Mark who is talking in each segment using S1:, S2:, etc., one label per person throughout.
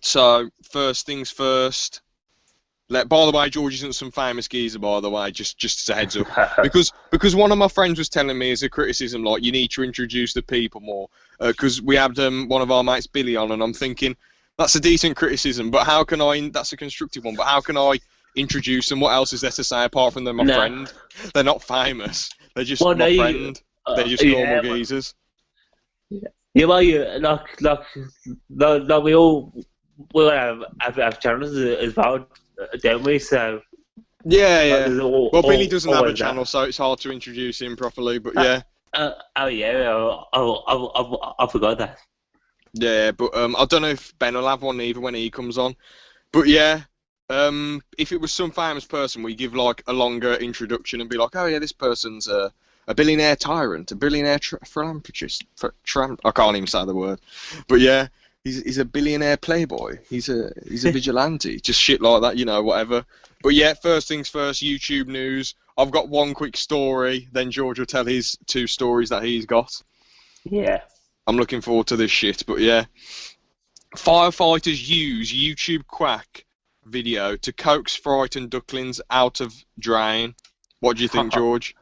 S1: So first things first. By the way, George isn't some famous geezer. By the way, just as a heads up, because one of my friends was telling me as a criticism, like you need to introduce the people more. Because we had one of our mates Billy on, and I'm thinking that's a decent criticism, but how can I? That's a constructive one, but how can I introduce them? What else is there to say apart from they're my
S2: No.
S1: friend? They're not famous. They're just
S2: Well,
S1: my
S2: no,
S1: friend. They're just normal
S2: yeah,
S1: geezers.
S2: yeah, well, you like we all have channels as well, don't we? So
S1: Yeah,
S2: like,
S1: yeah.
S2: there's
S1: Well, Billy doesn't have a
S2: always
S1: channel,
S2: that.
S1: so it's hard to introduce him properly. But yeah,
S2: Oh yeah, I forgot that.
S1: yeah. But I don't know if Ben will have one either when he comes on. But yeah, if it was some famous person, we give like a longer introduction and be like, oh yeah, this person's a billionaire tyrant, a billionaire philanthropist. I can't even say the word. But yeah, he's a billionaire playboy. He's a vigilante. Just shit like that, whatever. But yeah, first things first, YouTube news. I've got one quick story, then George will tell his 2 stories that he's got.
S2: Yeah.
S1: I'm looking forward to this shit, but yeah. Firefighters use YouTube quack video to coax frightened ducklings out of drain. What do you think, George?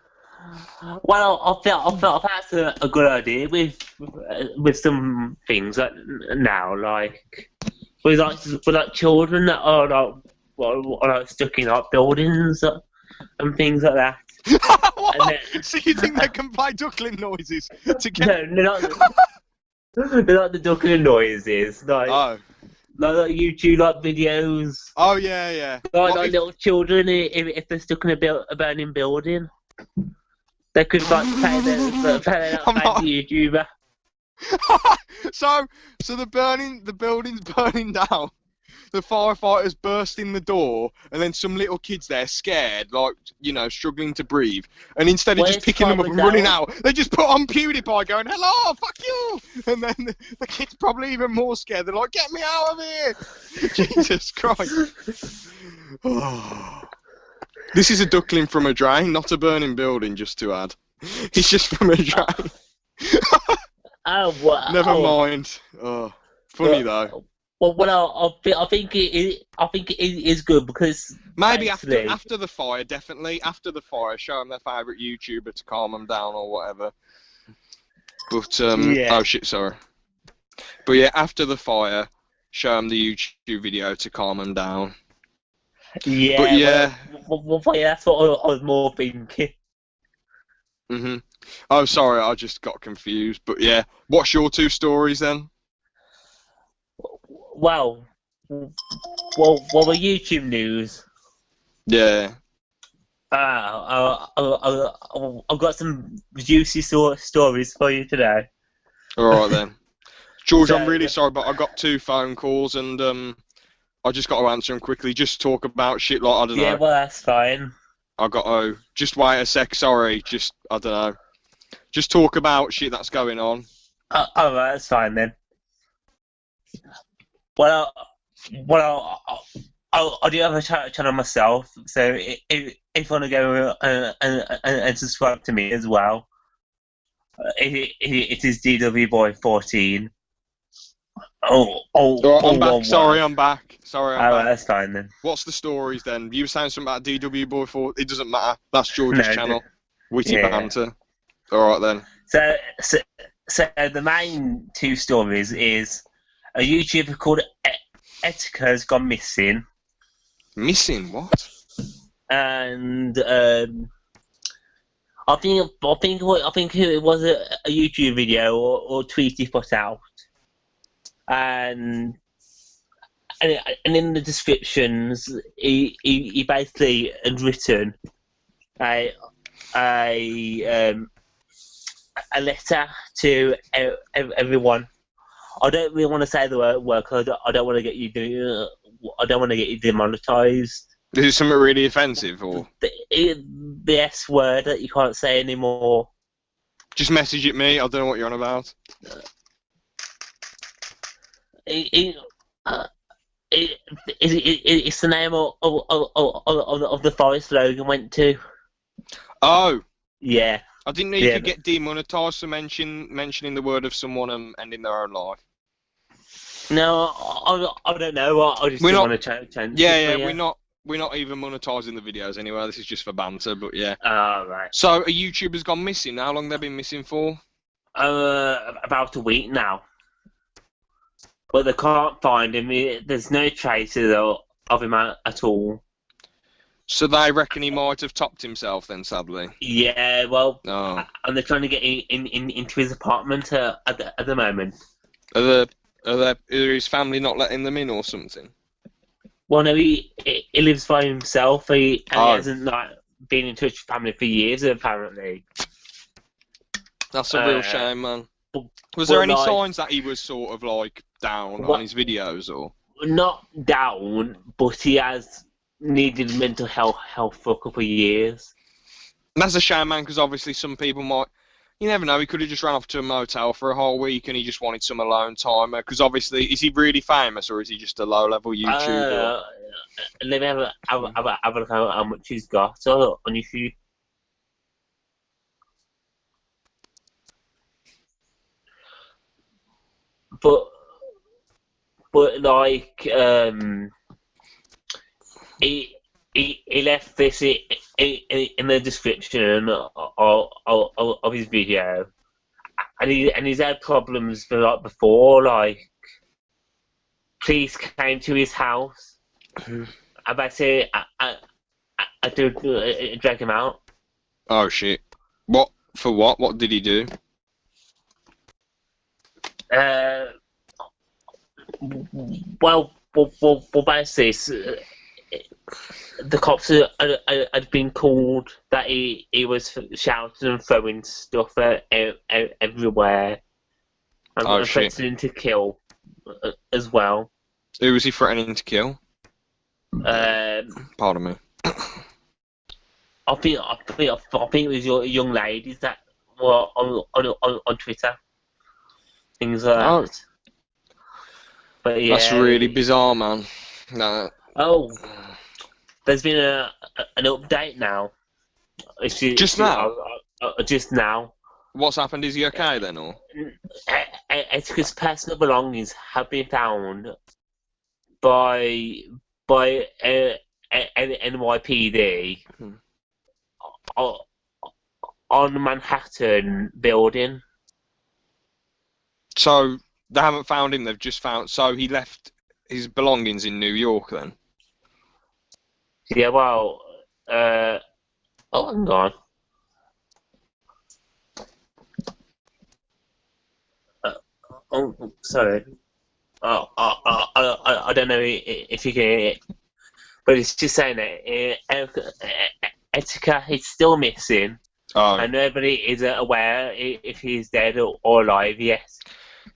S2: Well, I felt that's a good idea with some things now, like with children that are like stuck in like buildings and things like that.
S1: What? So you think they can play duckling noises to get?
S2: No, they're not the duckling noises,
S1: Oh.
S2: like YouTube like videos.
S1: Oh yeah, yeah.
S2: Like little children, if they're stuck in a burning building, they could like play their YouTuber.
S1: So the building's burning down. The firefighters burst in the door, and then some little kids there, scared, like struggling to breathe. And instead of just picking them up and running out, they just put on PewDiePie, going, "Hello, fuck you!" And then the kids probably even more scared. They're like, "Get me out of here!" Jesus Christ. This is a duckling from a drain, not a burning building. Just to add, it's just from a drain.
S2: Oh wow!
S1: Never mind. Oh, funny though.
S2: Well, I think it is good because
S1: maybe after the fire, definitely after the fire, show them their favourite YouTuber to calm them down or whatever. But
S2: yeah.
S1: Oh shit, sorry. But yeah, after the fire, show them the YouTube video to calm them down.
S2: Yeah.
S1: But yeah.
S2: Well, that's what I was more thinking.
S1: Oh, sorry, I just got confused. But yeah, what's your 2 stories then?
S2: Well, the YouTube news.
S1: Yeah.
S2: I've got some juicy stories for you today.
S1: All right then, George. I'm really sorry, but I got 2 phone calls and I just got to answer them quickly. Just talk about shit like I don't know.
S2: Yeah, well that's fine.
S1: I got to just wait a sec. Sorry, just I don't know. Just talk about shit that's going on.
S2: Alright, that's fine then. Well, I do have a channel myself, so if you want to go and subscribe to me as well, it is DWBoy14.
S1: I'm back. Sorry, I'm back.
S2: Alright, that's fine then.
S1: What's the stories then? You were saying something about DWBoy4. It doesn't matter. That's George's channel. Witty banter. Alright then.
S2: So the main 2 stories is a YouTuber called Etika has gone missing.
S1: Missing what?
S2: And I think it was a YouTube video or tweet he put out, and in the descriptions he basically had written a letter to everyone. I don't really want to say the word because I don't want to get you demonetized.
S1: Is it something really offensive or
S2: the S word that you can't say anymore?
S1: Just message it me. I don't know what you're on about.
S2: It's the name of the forest Logan went to.
S1: Oh.
S2: Yeah.
S1: I didn't know you could get demonetized for mentioning the word of someone and ending their own life.
S2: No, I don't know. I just
S1: We're
S2: didn't
S1: not-
S2: want to change
S1: Yeah,
S2: it
S1: yeah,
S2: for you.
S1: we're not even monetizing the videos anyway. This is just for banter, but yeah.
S2: Oh, right.
S1: So a YouTuber's gone missing. How long they been missing for?
S2: About a week now. But they can't find him. There's no traces of him at all.
S1: So they reckon he might have topped himself then, sadly.
S2: Yeah, well,
S1: Oh.
S2: and they're trying to get into his apartment at the moment.
S1: Are his family not letting them in or something?
S2: Well, no, he lives by himself. He
S1: Oh.
S2: hasn't been in touch with family for years, apparently.
S1: That's a real shame, man.
S2: but-
S1: Was there
S2: but,
S1: any
S2: like-
S1: signs that he was sort of like down
S2: What-
S1: on his videos or?
S2: Not down, but he has needed mental health for a couple of years.
S1: And that's a shame, man, because obviously some people might. You never know. He could have just ran off to a motel for a whole week, and he just wanted some alone time. Because obviously, is he really famous, or is he just a low-level YouTuber?
S2: Let me have a look at how much he's got on YouTube. But like he left this in the description of his video, and he's had problems before. Like, police came to his house. I basically I do drag him out.
S1: Oh shit! What for? What did he do?
S2: Well, basically, the cops had been called that he was shouting and throwing stuff everywhere, and
S1: shit.
S2: threatening to kill as well.
S1: Who was he threatening to kill? Pardon me.
S2: I think it was your young ladies that were on Twitter, things like
S1: Oh.
S2: that. But yeah,
S1: That's really bizarre, man. No.
S2: Oh, there's been an update now.
S1: Just now?
S2: Just now.
S1: What's happened? Is he okay then, or?
S2: It's because personal belongings have been found by NYPD on the Manhattan building.
S1: So they haven't found him. They've just found. So he left his belongings in New York then.
S2: Yeah, well, hang on. Sorry. I don't know if you can hear it, but it's just saying that Etika is still missing,
S1: Oh,
S2: and nobody is aware if he's dead or alive yet.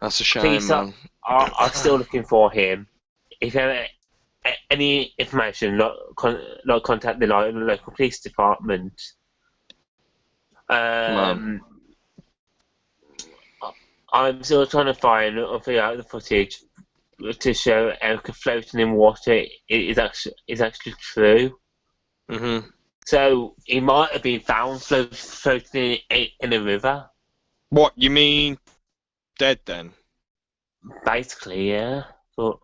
S1: that's a shame,
S2: Police
S1: man.
S2: are still looking for him. If you have any information, contact the local police department. I'm still trying to find or figure out the footage to show Erica floating in water is actually true.
S1: Mhm.
S2: So he might have been found floating in a river.
S1: What you mean? Dead then?
S2: Basically, yeah. But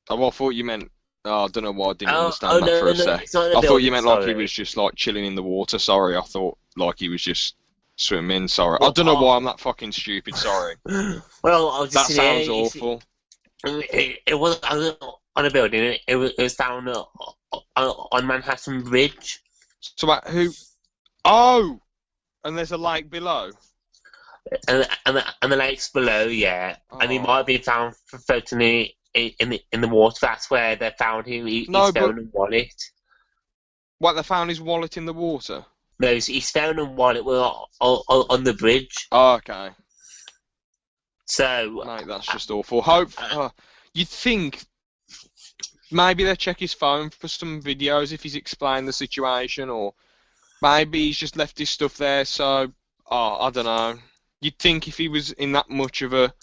S1: Oh, I thought you meant. Oh, I don't know why I didn't understand
S2: oh,
S1: that
S2: no,
S1: for a
S2: no,
S1: sec.
S2: it's not in a
S1: I thought
S2: building,
S1: you meant like he
S2: sorry.
S1: was just like chilling in the water. Sorry, I thought like he was just swimming. Sorry, I
S2: Well,
S1: don't know why I'm that fucking stupid. Sorry.
S2: Well, I was
S1: That
S2: just
S1: sounds awful.
S2: It was on a building. It was down on Manhattan Bridge.
S1: So who? Oh, and there's a lake below.
S2: And the lakes below, yeah. And he
S1: Oh.
S2: might have been found floating in the water. That's where they found him.
S1: No,
S2: He's
S1: but-
S2: found a wallet.
S1: What, they found his wallet in the water?
S2: No, he's found a wallet on the bridge.
S1: Oh, okay.
S2: So
S1: Mate, that's just awful. You'd think maybe they check his phone for some videos if he's explained the situation, or maybe he's just left his stuff there. So, I don't know. You'd think if he was in that much of a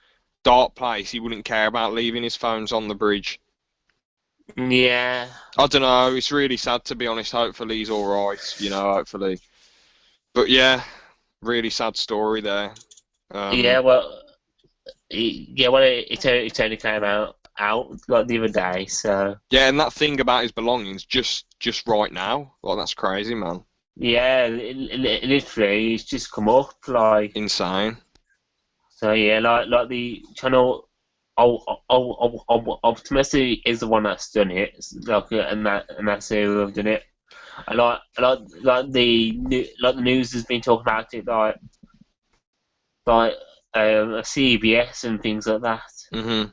S1: dark place, he wouldn't care about leaving his phones on the bridge.
S2: yeah,
S1: I don't know. It's really sad, to be honest. Hopefully he's all right. Hopefully. But yeah, really sad story there.
S2: yeah. Well, Yeah, well, it only came out like the other day, so
S1: Yeah, and that thing about his belongings just right now, like that's crazy, man.
S2: yeah, literally, it's just come up like
S1: Insane.
S2: so. Yeah, like the channel. Optimus is the one that's done it, like, and that's who have done it. I like the news has been talking about it, like CBS and things like that,
S1: Mhm.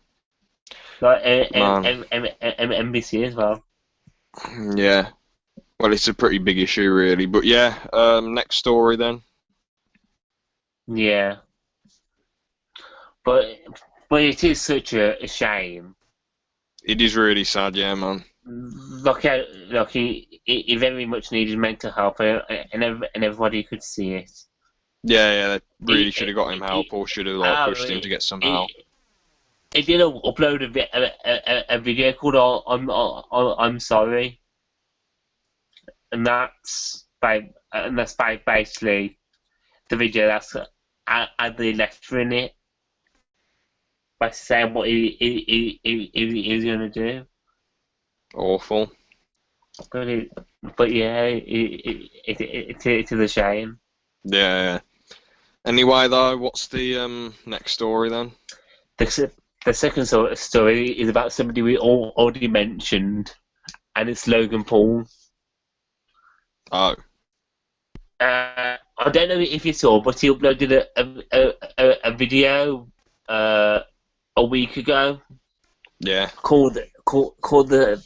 S2: like
S1: Man.
S2: NBC as well.
S1: Yeah. Well, it's a pretty big issue, really. But yeah. Next story then.
S2: Yeah, but but it is such a shame.
S1: It is really sad, yeah, man.
S2: Like he very much needed mental help, and everybody could see it.
S1: Yeah, yeah. They really
S2: He,
S1: should have got him help, or should have like
S2: um,
S1: pushed him to get some
S2: he,
S1: help.
S2: he did upload a video called I'm sorry," and that's basically the video that's had the lecture in it by saying what he was gonna do.
S1: Awful.
S2: But but yeah, it is a shame.
S1: Yeah, yeah. Anyway, though, what's the next story then?
S2: The second story is about somebody we already mentioned, and it's Logan Paul.
S1: Oh,
S2: I don't know if you saw, but he uploaded a video a week ago
S1: yeah.
S2: called the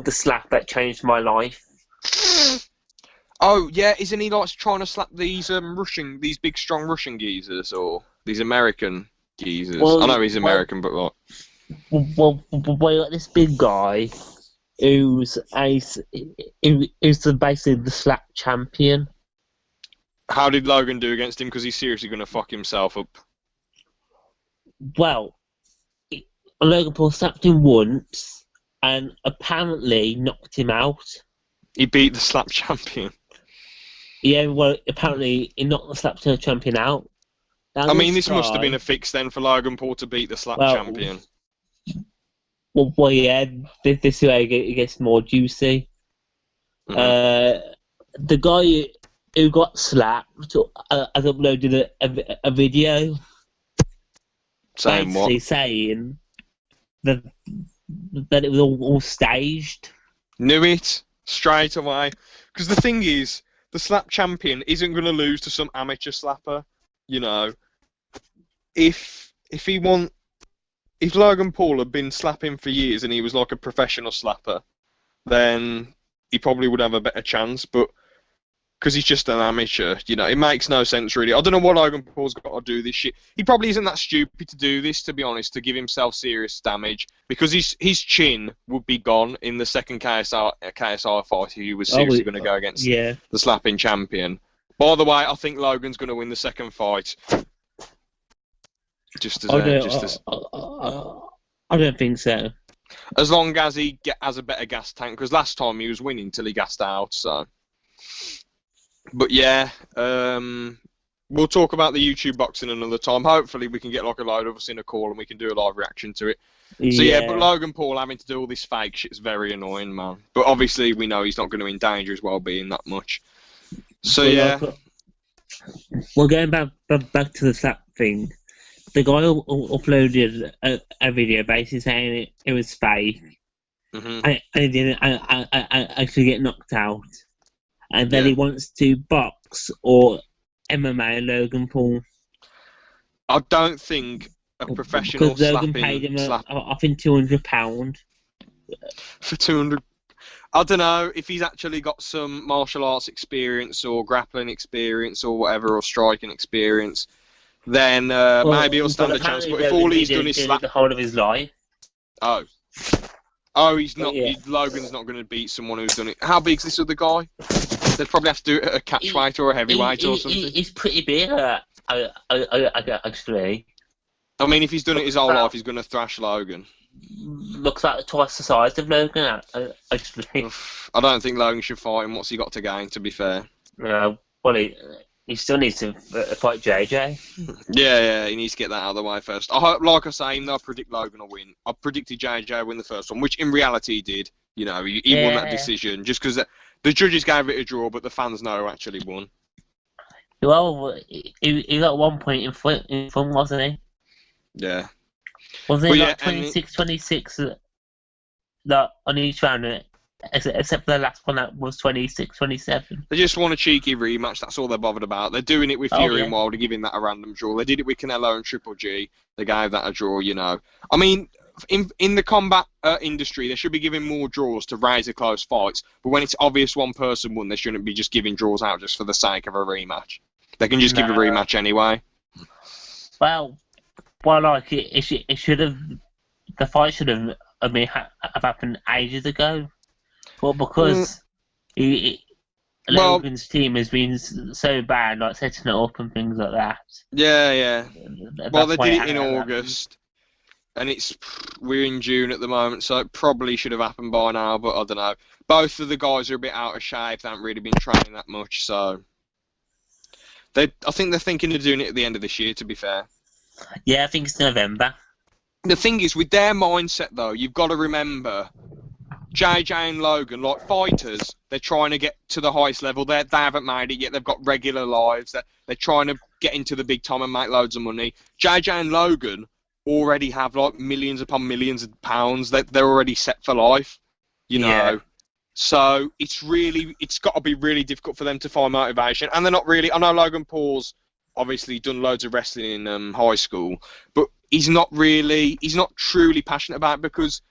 S2: slap that changed my life.
S1: Oh, yeah. Isn't he like trying to slap these these big strong Russian geezers or these American geezers?
S2: Well,
S1: I know he's American, but like,
S2: well, this big guy who's basically the slap champion.
S1: how did Logan do against him? Because he's seriously going to fuck himself up.
S2: Well, Logan Paul slapped him once and apparently knocked him out.
S1: He beat the slap champion.
S2: Yeah, well, apparently he knocked the slap champion out. Now,
S1: I mean, this must have been a fix then for Logan Paul to beat the slap champion.
S2: Well, yeah, this is where it gets more juicy.
S1: Mhm.
S2: The guy who got slapped has uploaded a video
S1: Saying what?
S2: basically saying that it was all staged.
S1: Knew it straight away. Because the thing is, the slap champion isn't going to lose to some amateur slapper. You know, if Logan Paul had been slapping for years and he was like a professional slapper, then he probably would have a better chance. But because he's just an amateur, you know, it makes no sense really. I don't know what Logan Paul's got to do this shit. He probably isn't that stupid to do this, to be honest, to give himself serious damage, because his chin would be gone in the second KSI fight. He was seriously going to go against the slapping champion. By the way, I think Logan's going to win the second fight.
S2: I don't think so.
S1: As long as he has a better gas tank, because last time he was winning till he gassed out. So, but yeah, we'll talk about the YouTube boxing another time. Hopefully, we can get like a load of us in a call and we can do a live reaction to it. So yeah, but Logan Paul having to do all this fake shit is very annoying, man. But obviously, we know he's not going to endanger his well-being that much. So yeah.
S2: Well, going back to the slap thing, the guy uploaded a video basically saying it was fake, and he didn't actually get knocked out, and then he wants to box or MMA Logan Paul.
S1: I don't think a professional
S2: because Logan paid him, I think £200
S1: for 200. I don't know if he's actually got some martial arts experience or grappling experience or whatever, or striking experience. Then maybe he'll stand a chance. But if all he's done is slap
S2: the whole of his life.
S1: Oh, he's not. Logan's not going to beat someone who's done it. How big's this other guy? They'd probably have to do it at a catchweight or a heavyweight or something.
S2: He's pretty big, actually.
S1: I mean, if he's done it his whole life, he's going to thrash Logan.
S2: Looks like twice the size of Logan, actually.
S1: I don't think Logan should fight him. What's he got to gain, to be fair?
S2: Well, he still needs to fight JJ.
S1: Yeah, he needs to get that out of the way first. I hope, like I say, even though I predict Logan will win, I predicted JJ will win the first one, which in reality he did. You know, he won that decision just because the judges gave it a draw, but the fans know who actually won.
S2: Well, he got 1 point in front, wasn't he?
S1: Yeah.
S2: Wasn't it like 26 on each round, except for the last one that was 26-27?
S1: They just want a cheeky rematch, that's all they're bothered about. They're doing it with Fury and Wilder, giving that a random draw. They did it with Canelo and Triple G. They gave that a draw, you know. I mean, in the combat industry, they should be giving more draws to raise the close fights, but when it's obvious one person won, they shouldn't be just giving draws out just for the sake of a rematch. They can just give a rematch anyway.
S2: Well, like it should have. The fight should have happened ages ago, but because Logan's team has been so bad, like setting it up and things like that.
S1: Yeah. Well, they did it in August, and we're in June at the moment, so it probably should have happened by now. But I don't know. Both of the guys are a bit out of shape. They haven't really been training that much, so I think they're thinking of doing it at the end of this year. To be fair.
S2: Yeah, I think it's November.
S1: The thing is, with their mindset, though, you've got to remember, JJ and Logan, like fighters, they're trying to get to the highest level. They haven't made it yet. They've got regular lives. They're trying to get into the big time and make loads of money. JJ and Logan already have like millions upon millions of pounds. They're already set for life, you know.
S2: Yeah.
S1: So it's got to be really difficult for them to find motivation. And they're not really. I know Logan Paul's obviously done loads of wrestling in high school, but he's not truly passionate about it, because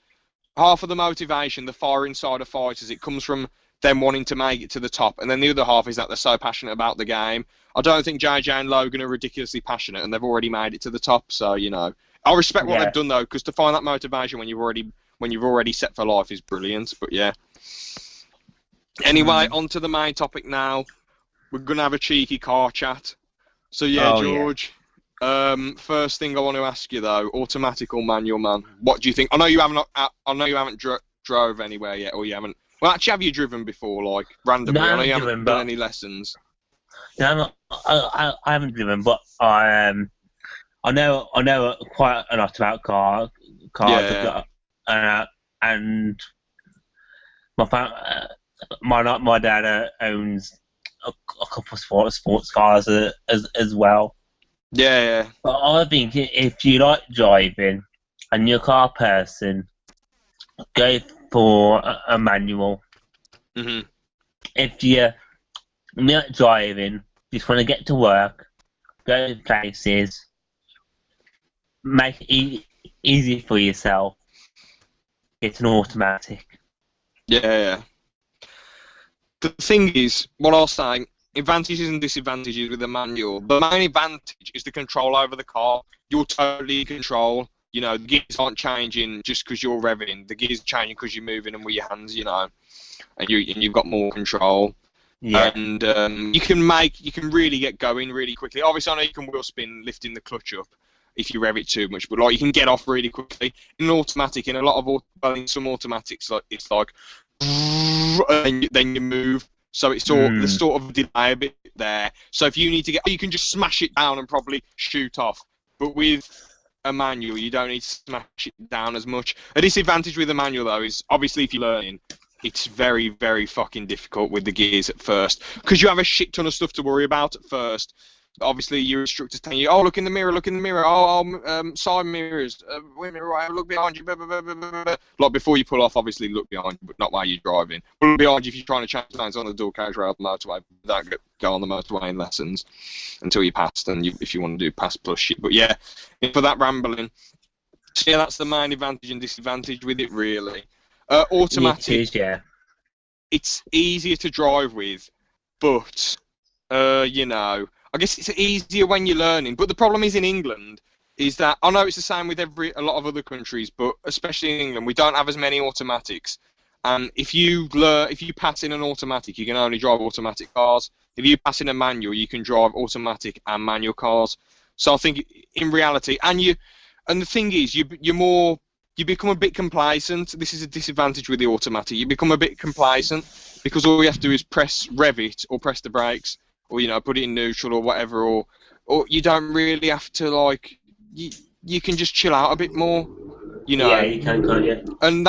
S1: half of the motivation, the fire inside of fighters, it comes from them wanting to make it to the top, and then the other half is that they're so passionate about the game. I don't think JJ and Logan are ridiculously passionate, and they've already made it to the top. So you know, I respect what they've done though, because to find that motivation when you've already set for life is brilliant. But yeah. Anyway, on to the main topic now. We're gonna have a cheeky car chat. So George. First thing I want to ask you though, automatic or manual, man? What do you think? I know you haven't drove anywhere yet, or you haven't. Well, actually, have you driven before, like randomly?
S2: No,
S1: I know you haven't done any lessons.
S2: No, I haven't driven, but I know quite a lot about cars.
S1: Yeah.
S2: And my dad owns a couple of sports cars as well.
S1: Yeah.
S2: But I think if you like driving and you're a car person, go for a manual.
S1: Mhm.
S2: If you're not driving, just want to get to work, go to places, make it easy for yourself, it's an automatic.
S1: Yeah. The thing is, what I'll say, advantages and disadvantages with the manual. The main advantage is the control over the car. You're totally in control. You know, the gears aren't changing just because you're revving. The gears are changing because you're moving them with your hands, you know, and you've got more control.
S2: Yeah.
S1: And you can really get going really quickly. Obviously, I know you can wheel spin lifting the clutch up if you rev it too much, but like you can get off really quickly. In an automatic, in in some automatics, like it's like, and then you move. So it's there's sort of a delay a bit there. So if you need to you can just smash it down and probably shoot off. But with a manual, you don't need to smash it down as much. A disadvantage with a manual, though, is obviously if you're learning, it's very, very fucking difficult with the gears at first. Because you have a shit ton of stuff to worry about at first. Obviously, your instructor's telling you, oh, look in the mirror. Oh, side mirrors. Wait a minute, right, look behind you. Blah, blah, blah, blah, blah. Like, before you pull off, obviously, look behind you, but not while you're driving. Look behind you if you're trying to change lanes on the dual carriage rail motorway. Don't go on the motorway in lessons until you passed, and if you want to do pass plus shit. But yeah, for that rambling. So yeah, that's the main advantage and disadvantage with it, really. Automatic.
S2: It is, yeah.
S1: It's easier to drive with, but, you know, I guess it's easier when you're learning. But the problem is in England is that, I know it's the same with a lot of other countries, but especially in England, we don't have as many automatics. And if you pass in an automatic, you can only drive automatic cars. If you pass in a manual, you can drive automatic and manual cars. So I think in reality, and the thing is, you become a bit complacent. This is a disadvantage with the automatic. You become a bit complacent because all you have to do is rev it or press the brakes. or put it in neutral or whatever, or you don't really have to like you can just chill out a bit more,
S2: Yeah, you can, can't you?
S1: And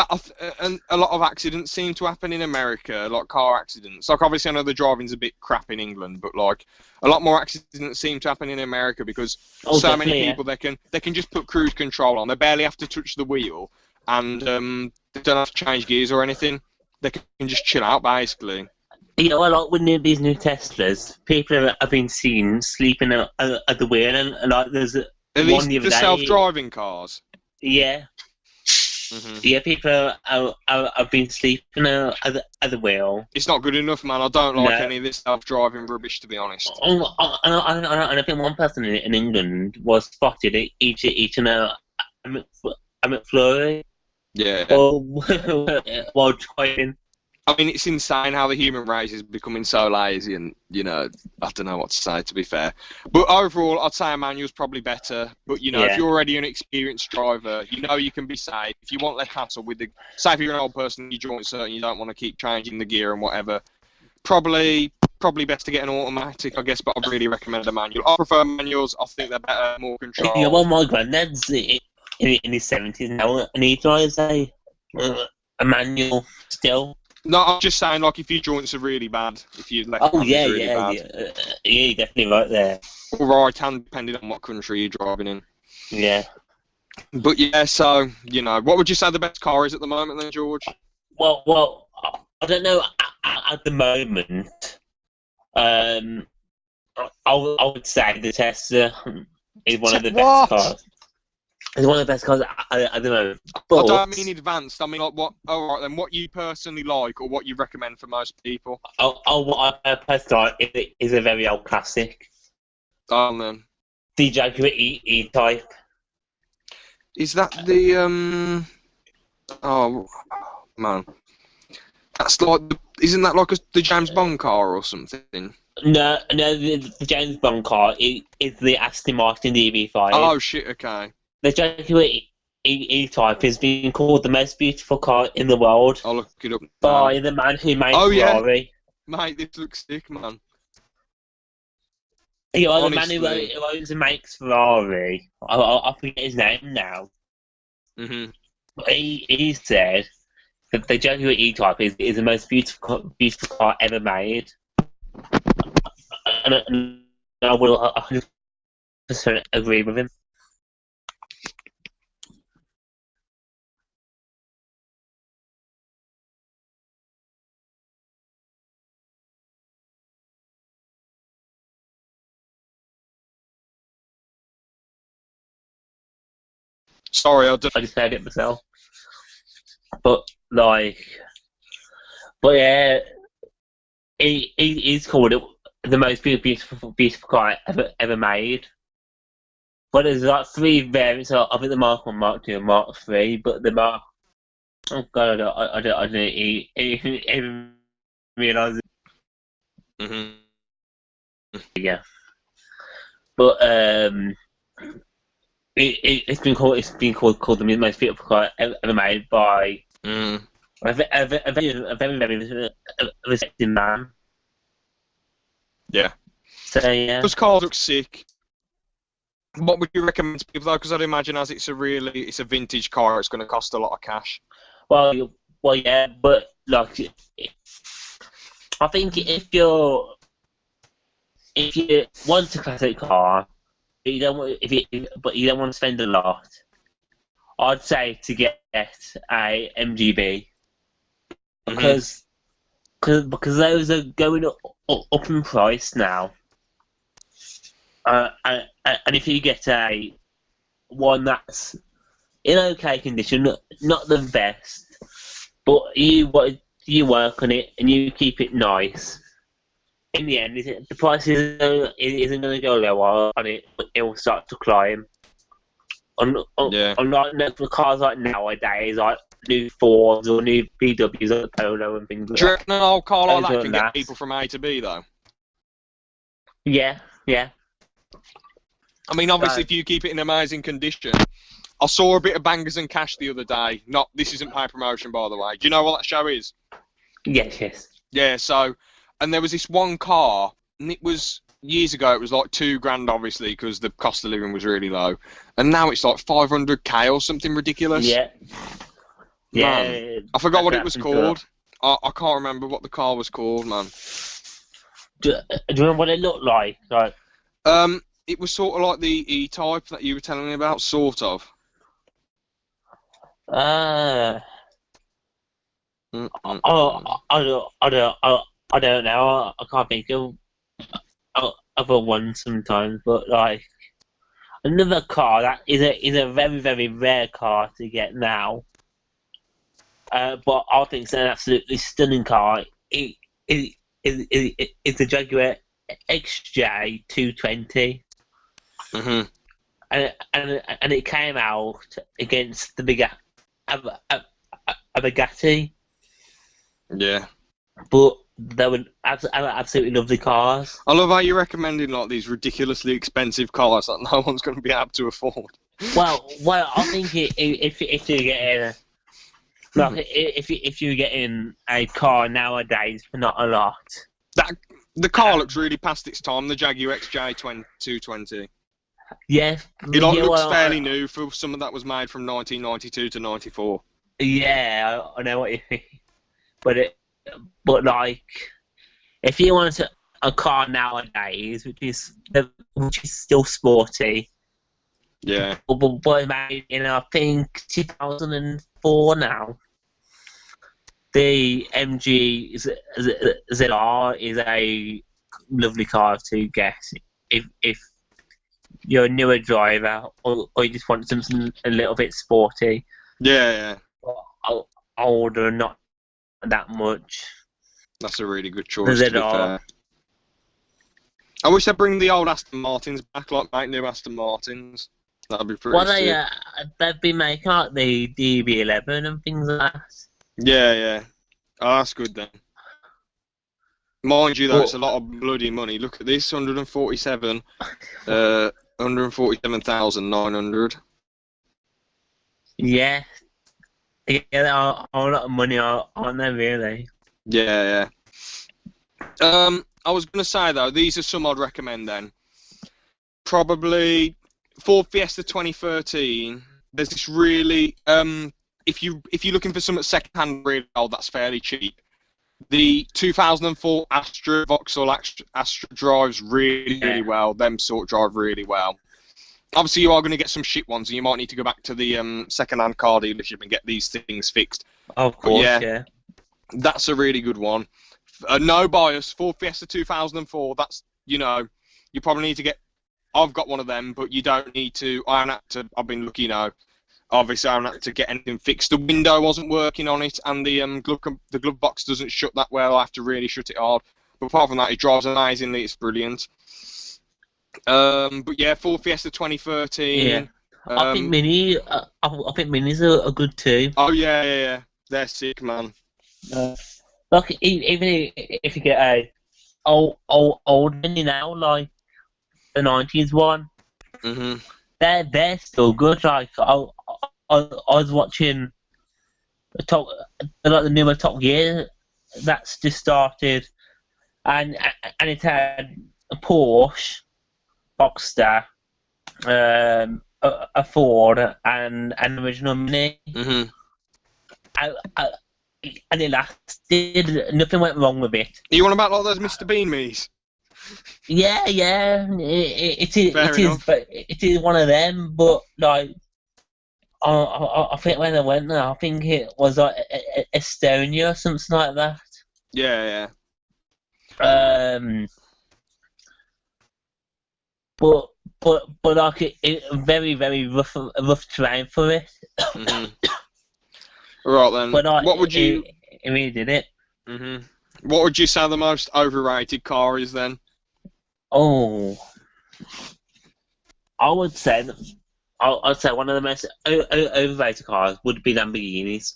S1: a lot of accidents seem to happen in America, like car accidents. Like obviously I know the driving's a bit crap in England, but like a lot more accidents seem to happen in America because so many people they can just put cruise control on. They barely have to touch the wheel, and they don't have to change gears or anything. They can just chill out basically.
S2: Yeah, well, like with these new Teslas, people have been seen sleeping at the wheel, and like there's
S1: At
S2: one
S1: least
S2: the other
S1: the
S2: day.
S1: self-driving cars.
S2: Yeah. Yeah, people have been sleeping at the wheel.
S1: It's not good enough, man. I don't like any of this self-driving rubbish, to be honest.
S2: And I think one person in England was spotted eating a McFlurry.
S1: Yeah.
S2: While driving.
S1: I mean, it's insane how the human race is becoming so lazy, and I don't know what to say, to be fair. But overall, I'd say a manual's probably better. But if you're already an experienced driver, you can be safe. If you want less hassle with say if you're an old person, you joint certain, you don't want to keep changing the gear and whatever. Probably best to get an automatic, I guess. But I'd really recommend a manual. I prefer manuals. I think they're better, more control.
S2: Yeah, well, my granddad's in his 70s now, and he drives a manual still.
S1: No, I'm just saying, like, if your joints are really bad, if your left hand is really bad.
S2: Yeah, you're definitely right there.
S1: Or right hand, depending on what country you're driving in.
S2: Yeah.
S1: But yeah, so, what would you say the best car is at the moment then, George?
S2: Well, I don't know at the moment. I would say the Tesla is one of the best cars. It's one of the best cars at the moment. But,
S1: I don't mean advanced. I mean, like, what? All right, then. What you personally like, or what you recommend for most people?
S2: What I personally like is a very old classic.
S1: Then.
S2: The Jaguar E-Type.
S1: Is that the Oh man, that's like. Isn't that like the James Bond car or something?
S2: No, the James Bond car is the Aston Martin DB5.
S1: Oh shit! Okay.
S2: The Jaguar E-Type has been called the most beautiful car in the world.
S1: I'll look it up
S2: by the man who made Ferrari.
S1: Yeah. Mate, this looks sick, man.
S2: The man who owns and makes Ferrari. I forget his name now. He said that the Jaguar E-Type is the most beautiful car ever made. And I will 100% agree with him.
S1: Sorry, I
S2: just heard it myself. But yeah, he's called it the most beautiful car ever made. But there's like 3 variants. I think the Mark 1, Mark 2, and Mark 3. But the Mark, oh god, I don't even realise it. Yeah, but it's been called the most beautiful car ever made by a very respected man.
S1: Yeah.
S2: So yeah.
S1: Those cars look sick. What would you recommend to people though? Because I'd imagine as it's a vintage car, it's going to cost a lot of cash.
S2: Well, yeah, but like, I think if you want a classic car, but you don't want to spend a lot, I'd say to get a MGB because those are going up in price now. And if you get a one that's in okay condition, not the best, but you work on it and you keep it nice, in the end, the price isn't going to go lower on it, but it will start to climb. Unlike cars like nowadays, like new Fords or new VWs like the Polo and things like that.
S1: Do you reckon an old car like that can get people from A to B though?
S2: Yeah.
S1: I mean, obviously, if you keep it in amazing condition. I saw a bit of Bangers and Cash the other day. This isn't paid promotion, by the way. Do you know what that show is?
S2: Yes.
S1: Yeah, so, and there was this one car. and it was years ago. It was like £2,000, obviously, because the cost of living was really low, and now it's like 500k or something ridiculous.
S2: Yeah.
S1: Man,
S2: Yeah.
S1: I forgot what it
S2: That's
S1: was called. I can't remember what the car was called, man.
S2: Do you remember what it looked like? Like,
S1: It was sort of like the E-Type that you were telling me about, sort of.
S2: I
S1: Mm-mm-mm.
S2: I don't know. I can't think of other one sometimes, but like another car that is a very very rare car to get now. But I think it's an absolutely stunning car. It's the Jaguar XJ 220,
S1: Mhm.
S2: and it came out against the big a Bugatti,
S1: Yeah.
S2: but they were absolutely lovely cars.
S1: I love how you're recommending like these ridiculously expensive cars that no one's going to be able to afford.
S2: Well, I think if you're getting if you're getting a car nowadays for not a lot.
S1: The car looks really past its time. The Jaguar XJ 220.
S2: Yeah,
S1: It looks fairly new for something that was made from 1992 to 94.
S2: Yeah, I know what you mean, but like, if you want a car nowadays, which is still sporty,
S1: Yeah.
S2: but made in I think 2004 now. The MG ZR is a lovely car to get if you're a newer driver or you just want something a little bit sporty.
S1: Yeah.
S2: Older, not that much.
S1: That's a really good choice, to be
S2: ZR.
S1: fair. I wish they'd bring the old Aston Martins back, like make new Aston Martins. That'd be pretty sick.
S2: They've been making like the DB11 and things like that.
S1: Yeah. Oh, that's good then. Mind you, though, it's a lot of bloody money. Look at this, 147,900.
S2: Yeah, there are a lot of money, aren't there, really?
S1: Yeah. I was going to say, though, these are some I'd recommend then. Probably Ford Fiesta 2013. There's this really, if you're looking for something second-hand really old, that's fairly cheap. The 2004 Astra Vauxhall Astra drives really well. Them sort drive really well. Obviously, you are going to get some shit ones, and you might need to go back to the second-hand car dealership and get these things fixed.
S2: Of course, yeah.
S1: That's a really good one. No bias, Ford Fiesta 2004. That's, you probably need to get. I've got one of them, but you don't need to. I've been lucky, obviously, I haven't had to get anything fixed. The window wasn't working on it, and the glove box doesn't shut that well. I have to really shut it hard. But apart from that, it drives amazingly. It's brilliant. But yeah, Ford Fiesta 2013.
S2: Yeah. I think Minis are good too.
S1: Oh yeah. They're sick, man.
S2: Look, even if you get a old Mini now, like the 90s one, they're still good. Like I was watching the newer Top Gear that's just started, and it had a Porsche, Boxster, a Ford, and an original Mini. And it lasted. Nothing went wrong with it.
S1: You want about like those Mr. Bean Minis?
S2: Yeah. It is. But it is one of them. But like, I think when I went there, I think it was like Estonia or something like that.
S1: Yeah.
S2: But like it very very rough terrain for it.
S1: Right then.
S2: But
S1: what would you?
S2: It really did it.
S1: What would you say the most overrated car is then?
S2: Oh, I would say I'd say one of the most overrated cars would be Lamborghinis.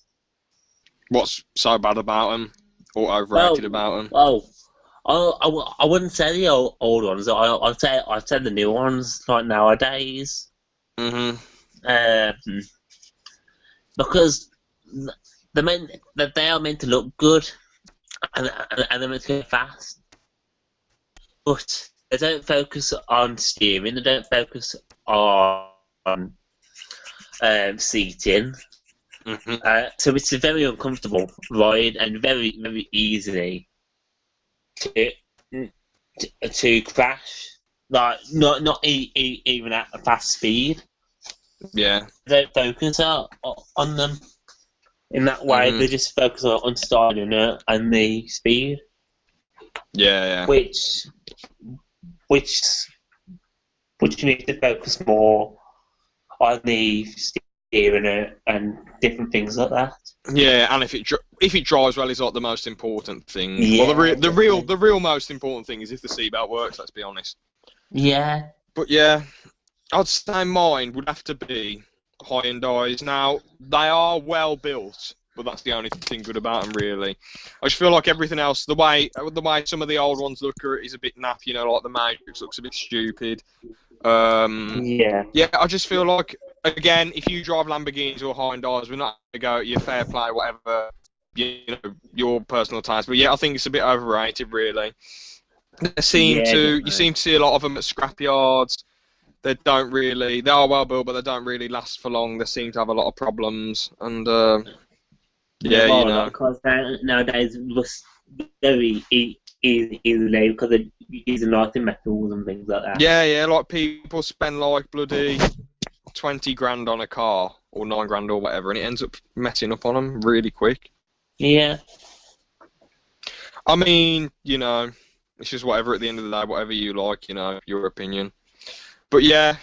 S1: What's so bad about them, or overrated about them?
S2: Oh, I wouldn't say the old ones. I'd say the new ones, like nowadays. Because they are meant to look good, and they're meant to go fast. but they don't focus on steering. They don't focus on seating.
S1: Mm-hmm.
S2: So it's a very uncomfortable ride and very, very easy to crash. Like not even at a fast speed.
S1: Yeah.
S2: They don't focus on them in that way.
S1: Mhm.
S2: They just focus on styling it and the speed,
S1: Yeah.
S2: which you need to focus more on the steering it and different things like that.
S1: Yeah, and if it drives well is like the most important thing.
S2: Yeah,
S1: Well, the real
S2: definitely.
S1: most important thing is if the seatbelt works. Let's be honest.
S2: Yeah,
S1: But yeah, I'd say mine would have to be Hyundai's. Now they are well built, but that's the only thing good about them really. I just feel like everything else, the way some of the old ones look is a bit naff. You know, like the Matrix looks a bit stupid.
S2: yeah,
S1: Yeah, I just feel like, again, if you drive Lamborghinis or Hyundais, we're not going to go, your fair play, whatever, your personal taste. But yeah, I think it's a bit overrated, really. You
S2: definitely.
S1: seem to see a lot of them at scrapyards. They are well built, but they don't really last for long. They seem to have a lot of problems. And, yeah, you know.
S2: Because nowadays rust very easily because they're using lighting metals and things like that.
S1: Yeah, like people spend like bloody 20 grand on a car or 9 grand or whatever, and it ends up messing up on them really quick.
S2: Yeah.
S1: I mean, you know, it's just whatever at the end of the day, whatever you like, you know, your opinion. But yeah,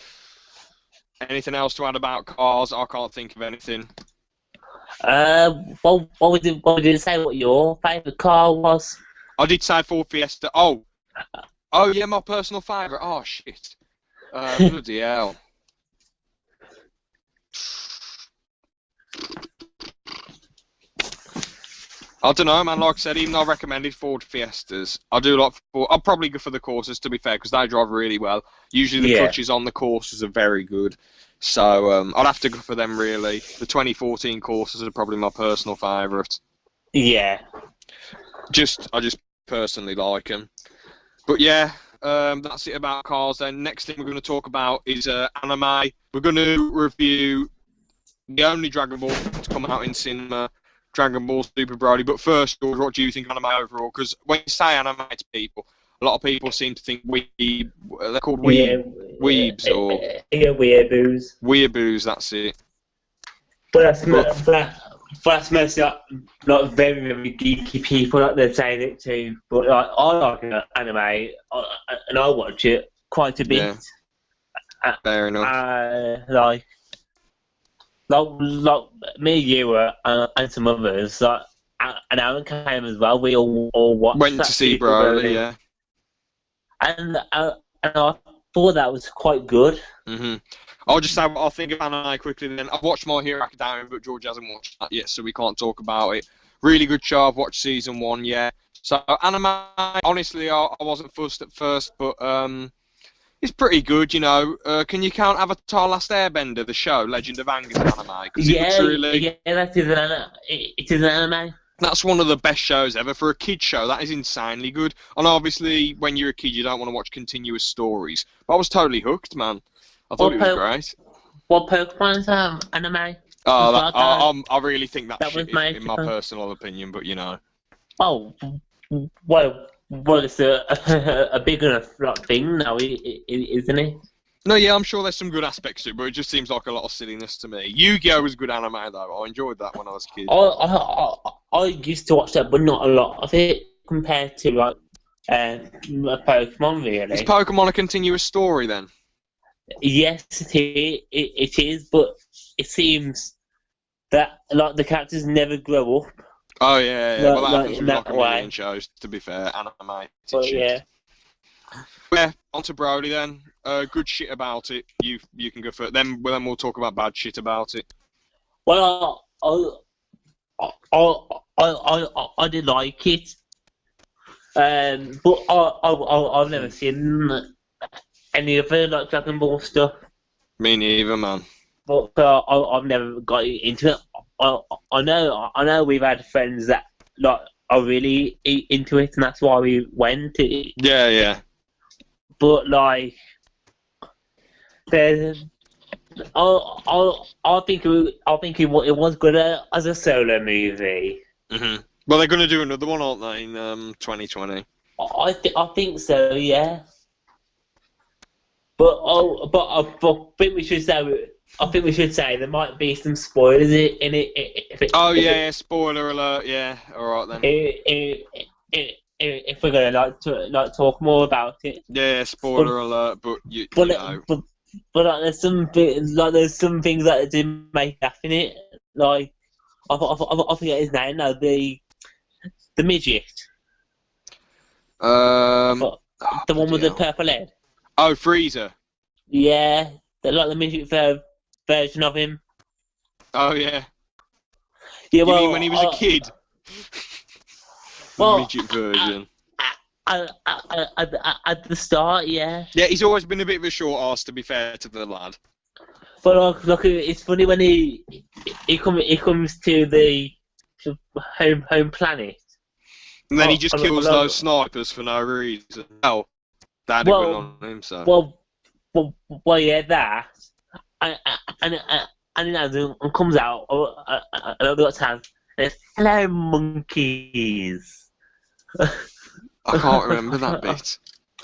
S1: anything else to add about cars? I can't think of anything.
S2: What we did say what your favourite car was?
S1: I did say Ford Fiesta. Oh yeah, my personal favourite. Oh shit. Bloody hell. I don't know, man. Like I said, even though I recommended Ford Fiestas, I do like Ford. I'll probably go for the Corsas, to be fair, because they drive really well. Usually the clutches on the Corsas are very good. So I'd have to go for them, really. The 2014 Corsas are probably my personal favourite.
S2: Yeah.
S1: I just personally like them. But yeah, that's it about cars then. Next thing we're going to talk about is anime. We're going to review the only Dragon Ball to come out in cinema, Dragon Ball Super Broly. But first, George, what do you think of anime overall? Because when you say anime to people, a lot of people seem to think they're called weebs or
S2: weeaboos.
S1: Weeaboos, that's it.
S2: But that's mostly like very, very geeky people that they're saying it to. But like, I like anime and I watch it quite a bit.
S1: Yeah. Fair enough.
S2: Like me, you, and some others, like, and Aaron came as well. We all watched.
S1: Went to see Broly, yeah.
S2: And I thought that was quite good.
S1: Mhm. I'll just say what I think of anime quickly then. I've watched My Hero Academia, but George hasn't watched that yet, so we can't talk about it. Really good show. I've watched season 1, yeah. So anime, honestly, I wasn't fussed at first, but it's pretty good, you know. Can you count Avatar: Last Airbender, the show, Legend of Aang, as an anime?
S2: It is an anime.
S1: That's one of the best shows ever. For a kid's show, that is insanely good. And obviously, when you're a kid, you don't want to watch continuous stories. But I was totally hooked, man. I thought it was great.
S2: What Pokemon's anime?
S1: I really think that shit
S2: was
S1: in my personal opinion, but you know.
S2: Oh, well, it's a big enough thing now, isn't it?
S1: No, yeah, I'm sure there's some good aspects to it, but it just seems like a lot of silliness to me. Yu-Gi-Oh was good anime, though. I enjoyed that when I was a kid.
S2: I used to watch that, but not a lot of it compared to, like, Pokemon, really.
S1: Is Pokemon a continuous story, then?
S2: Yes, it is, but it seems that, like, the characters never grow up.
S1: Oh, yeah. Well, that happens with, like, a
S2: way.
S1: million shows, to be fair. Animated
S2: But,
S1: shit. Yeah, on to Broly then. Good shit about it. You can go for it. Then we'll talk about bad shit about it.
S2: Well, I did like it, but I've never seen any other like Dragon Ball stuff.
S1: Me neither, man.
S2: But I've never got into it. I know we've had friends that like are really into it, and that's why we went.
S1: Yeah.
S2: but like, there's. I think it was good as a solo movie.
S1: Mm-hmm. Well, they're going to do another one, aren't they, in 2020?
S2: I think so, yeah. But I think we should say. I think we should say there might be some spoilers in it.
S1: Yeah, spoiler alert. Yeah, all right then.
S2: If we're gonna talk more about it.
S1: Yeah, spoiler alert. But you know.
S2: But there's some things that didn't make laugh in it. Like I forget his name now. The midget. The one with the purple head.
S1: Oh, Freezer.
S2: Yeah, the midget version of him.
S1: Oh yeah.
S2: Yeah, well,
S1: you mean when he was a kid? The midget version.
S2: At the start, yeah.
S1: Yeah, he's always been a bit of a short arse, to be fair to the lad.
S2: But look, it's funny when he comes to the home planet.
S1: And then he just kills those snipers for no reason. Oh, that had gone on him, so.
S2: Well, yeah, that. And comes out. I've got time. Hello, monkeys.
S1: I can't remember that bit.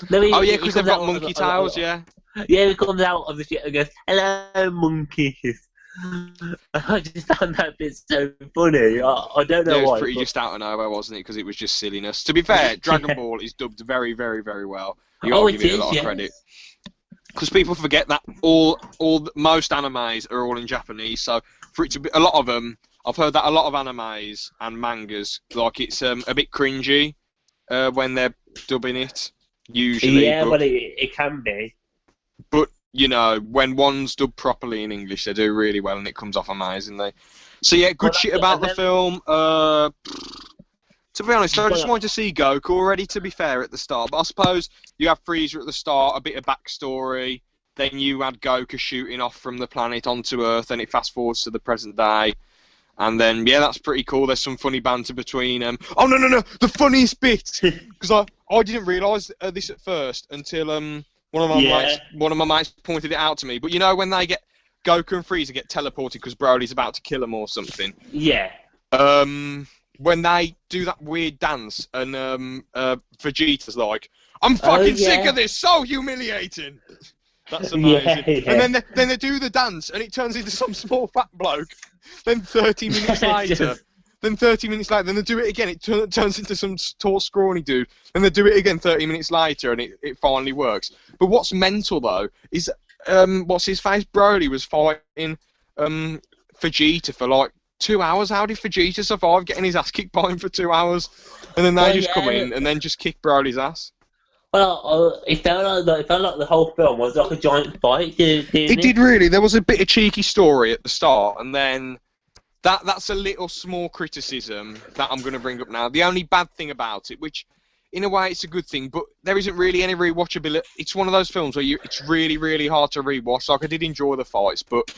S2: No,
S1: yeah, because they've got monkey tails, yeah.
S2: Yeah, he comes out of the shit and goes, "Hello, monkeys." I just found that bit so funny. I don't know why.
S1: It was pretty just out of nowhere, wasn't it? Because it was just silliness. To be fair, Dragon Ball is dubbed very, very, very well. You got to give it a lot of credit. Because people forget that most animes are all in Japanese, so for it to be a lot of them, I've heard that a lot of animes and mangas, like it's a bit cringy when they're dubbing it. Usually,
S2: yeah, but it can be.
S1: But you know, when one's dubbed properly in English, they do really well, and it comes off amazingly. So yeah, good shit about the film. To be honest, I just wanted to see Goku already, to be fair, at the start. But I suppose you have Freezer at the start, a bit of backstory. Then you had Goku shooting off from the planet onto Earth, and it fast forwards to the present day. And then, yeah, that's pretty cool. There's some funny banter between them. Oh, no, the funniest bit! Because I didn't realise this at first until one of my mates pointed it out to me. But you know when they get Goku and Frieza get teleported because Broly's about to kill them or something?
S2: Yeah.
S1: When they do that weird dance and Vegeta's like, I'm fucking sick of this, so humiliating! That's amazing. Yeah. And then they do the dance and it turns into some small fat bloke. Then 30 minutes later, then they do it again, it turns into some tall, scrawny dude. Then they do it again 30 minutes later and it finally works. But what's mental though is, what's his face? Broly was fighting Vegeta for like 2 hours. How did Vegeta survive getting his ass kicked by him for 2 hours? And then they just come in and then just kick Broly's ass.
S2: Well, it felt like the whole film was like a giant fight. It
S1: did really. There was a bit of cheeky story at the start, and then that's a little small criticism that I'm going to bring up now. The only bad thing about it, which in a way it's a good thing, but there isn't really any rewatchability. It's one of those films where it's really, really hard to rewatch. Like I did enjoy the fights, but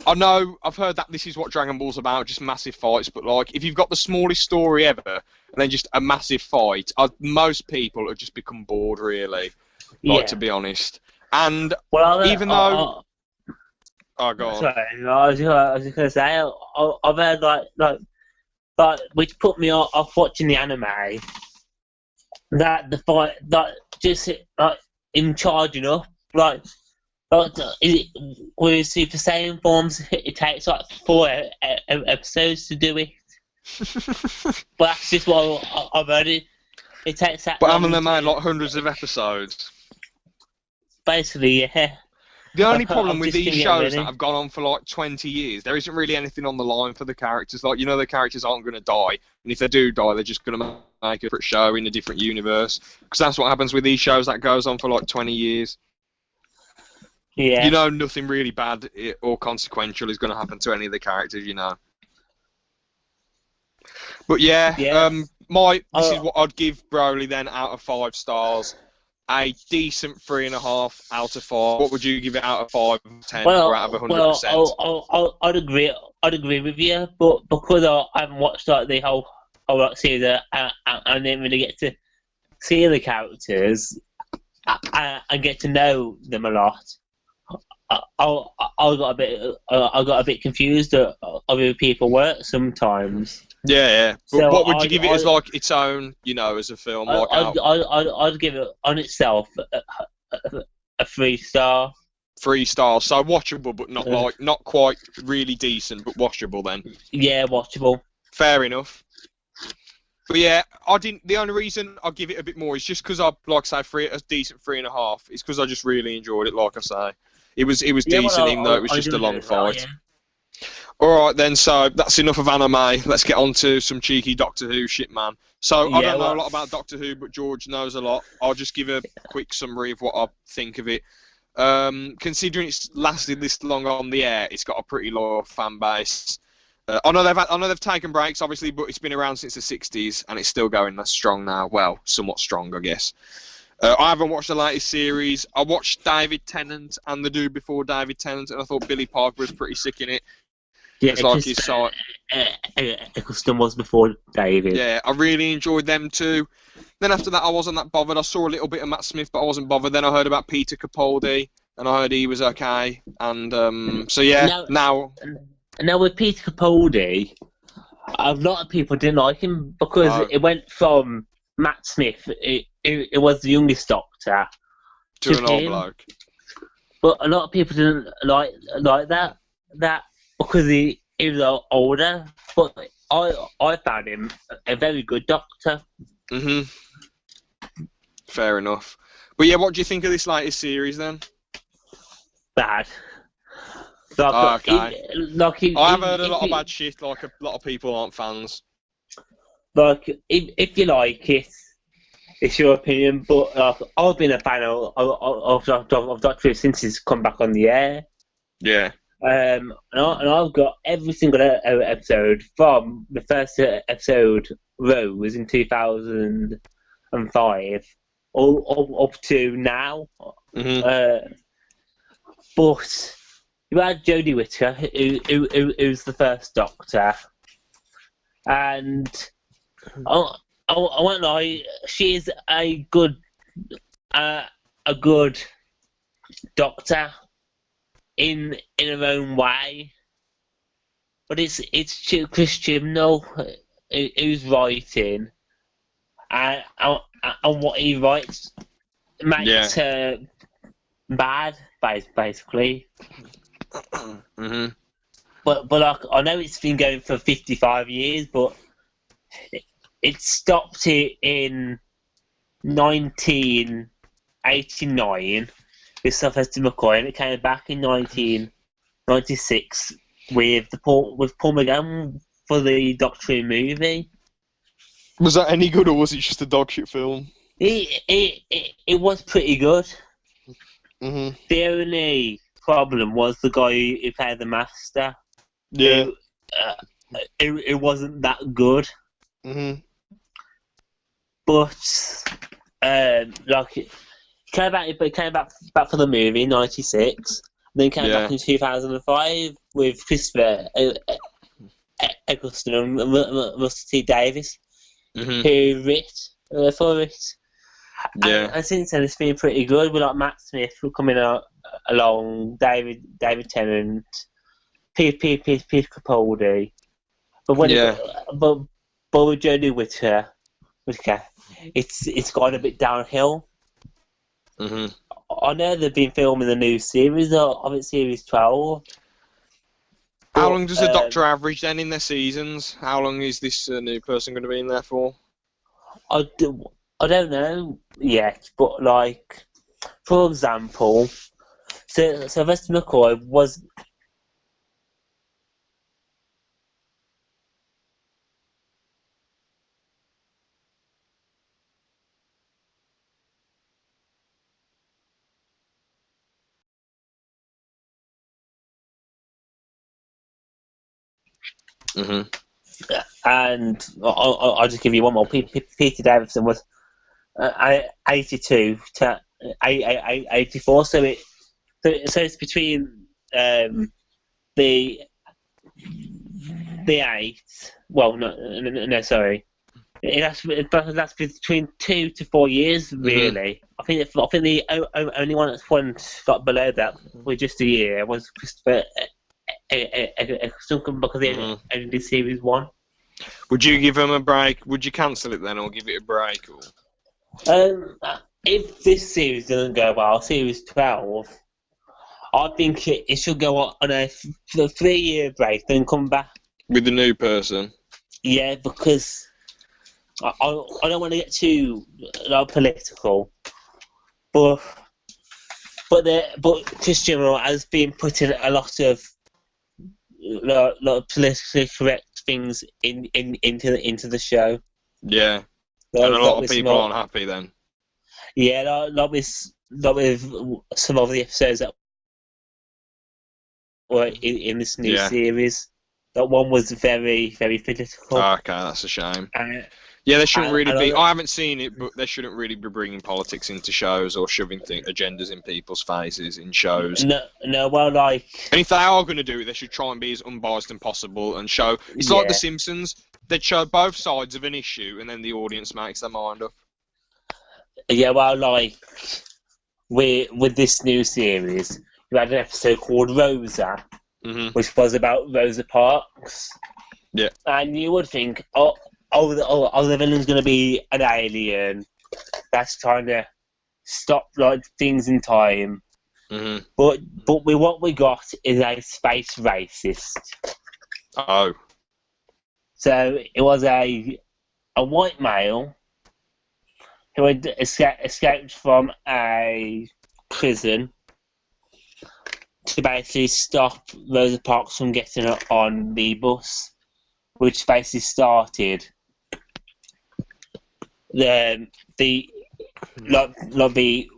S1: I know I've heard that this is what Dragon Ball's about, just massive fights. But like, if you've got the smallest story ever and then just a massive fight, most people have just become bored, really. Like, to be honest. And even though, oh, go on.
S2: Sorry, I was just gonna say, I've heard like which put me off watching the anime. That the fight, that just like him charging up, like. With Super Saiyan forms, it takes like 4 episodes to do it. But that's just what I've heard. It takes that.
S1: But haven't they made like hundreds of episodes?
S2: Basically, yeah.
S1: The only problem with these shows that have gone on for like 20 years, there isn't really anything on the line for the characters. Like, you know, the characters aren't going to die, and if they do die, they're just going to make a different show in a different universe. Because that's what happens with these shows that goes on for like 20 years.
S2: Yeah.
S1: You know, nothing really bad or consequential is going to happen to any of the characters, you know. But yeah, this is what I'd give Broly then out of 5 stars. A decent 3.5 out of 5. What would you give it out of 5, 10, or out of 100%?
S2: Well, I'd agree with you, but because I haven't watched like the whole series, I didn't really get to see the characters. and get to know them a lot. I got a bit confused of who people were sometimes.
S1: Yeah. But
S2: So
S1: what would you give it as like its own, as a film? Like
S2: I'd give it on itself a 3-star.
S1: 3 stars, so watchable, but not quite really decent, but watchable then.
S2: Yeah, watchable.
S1: Fair enough. But yeah, I didn't. The only reason I give it a bit more is just because I say a decent 3.5. It's because I just really enjoyed it. Like I say, it was decent, even though it was just a long fight.
S2: Yeah.
S1: All right then, so that's enough of anime. Let's get on to some cheeky Doctor Who shit, man. So I don't know a lot about Doctor Who, but George knows a lot. I'll just give a quick summary of what I think of it. Considering it's lasted this long on the air, it's got a pretty loyal fan base. I know they've taken breaks, obviously, but it's been around since the 60s, and it's still going that strong now. Well, somewhat strong, I guess. I haven't watched the latest series. I watched David Tennant and the dude before David Tennant, and I thought Billy Parker was pretty sick in it.
S2: Yeah, it's like his side. Eccleston was before David.
S1: Yeah, I really enjoyed them too. Then after that, I wasn't that bothered. I saw a little bit of Matt Smith, but I wasn't bothered. Then I heard about Peter Capaldi, and I heard he was okay. And so yeah, now
S2: with Peter Capaldi, a lot of people didn't like him because it went from Matt Smith, it was the youngest Doctor,
S1: to an old bloke.
S2: But a lot of people didn't like that because he was older. But I found him a very good Doctor.
S1: Mhm. Fair enough. But yeah, what do you think of this latest series then?
S2: Bad.
S1: Okay. I have heard a lot of bad shit. Like a lot of people aren't fans.
S2: Like if you like it, it's your opinion. But I've been a fan of Doctor Who since it's come back on the air.
S1: Yeah.
S2: And I've got every single episode from the first episode, Rose, in 2005, all up to now.
S1: Mm-hmm.
S2: But you had Jodie Whittaker, who's the first Doctor, and I won't lie, she's a good Doctor in her own way, but it's Chris Chibnall who's writing, and what he writes makes her bad, basically.
S1: Mm-hmm.
S2: But like, I know it's been going for 55 years, but it stopped it in 1989 with Sylvester McCoy, and it came back in 1996 with Paul McGann for the Doctor Who movie.
S1: Was that any good, or was it just a dog shit film?
S2: It was pretty good.
S1: Mm-hmm.
S2: The only problem was the guy who played the Master.
S1: Yeah.
S2: It wasn't that good.
S1: Mm-hmm.
S2: But like it came back for the movie in '96. Then came back in 2005 with Christopher Eccleston and Russell T Davies, who writ for it.
S1: Yeah.
S2: And since then, it's been pretty good. With like Matt Smith coming along, David Tennant, Peter Capaldi. But with Jodie Whittaker, it's gone a bit downhill.
S1: Mm-hmm.
S2: I know they've been filming the new series of it, series 12.
S1: How long does the Doctor average then in their seasons? How long is this new person going to be in there for?
S2: I don't know yet, but like, for example, Sylvester McCoy was.
S1: Mm-hmm.
S2: And I'll just give you one more. Peter Davison was 82 to 84, so it's between the 8th. Well, no, sorry. That's between 2 to 4 years, really. I think the only one that's got below that for just a year was Christopher Eccleston because they only did series 1.
S1: Would you give them a break? Would you cancel it then, or give it a break? Or?
S2: If this series doesn't go well, series 12, I think it should go on a 3-year break, then come back
S1: With the new person?
S2: Yeah, because I don't want to get too political, but Chris Jimmer has been putting a lot of politically correct things into the show.
S1: Yeah, and a lot of people aren't happy then.
S2: Yeah, not with some of the episodes that were in this new series. That one was very, very political.
S1: Oh, okay, that's a shame. Yeah, they shouldn't really be. I haven't seen it, but they shouldn't really be bringing politics into shows or shoving agendas in people's faces in shows.
S2: No, well, like.
S1: And if they are going to do it, they should try and be as unbiased as possible and show. It's like The Simpsons. They'd show both sides of an issue, and then the audience makes their mind up.
S2: Yeah, well, like with this new series, you had an episode called Rosa, which was about Rosa Parks.
S1: Yeah,
S2: and you would think, the villain's going to be an alien that's trying to stop like things in time. But what we got is a space racist.
S1: Oh.
S2: So it was a white male who had escaped from a prison to basically stop Rosa Parks from getting on the bus, which basically started the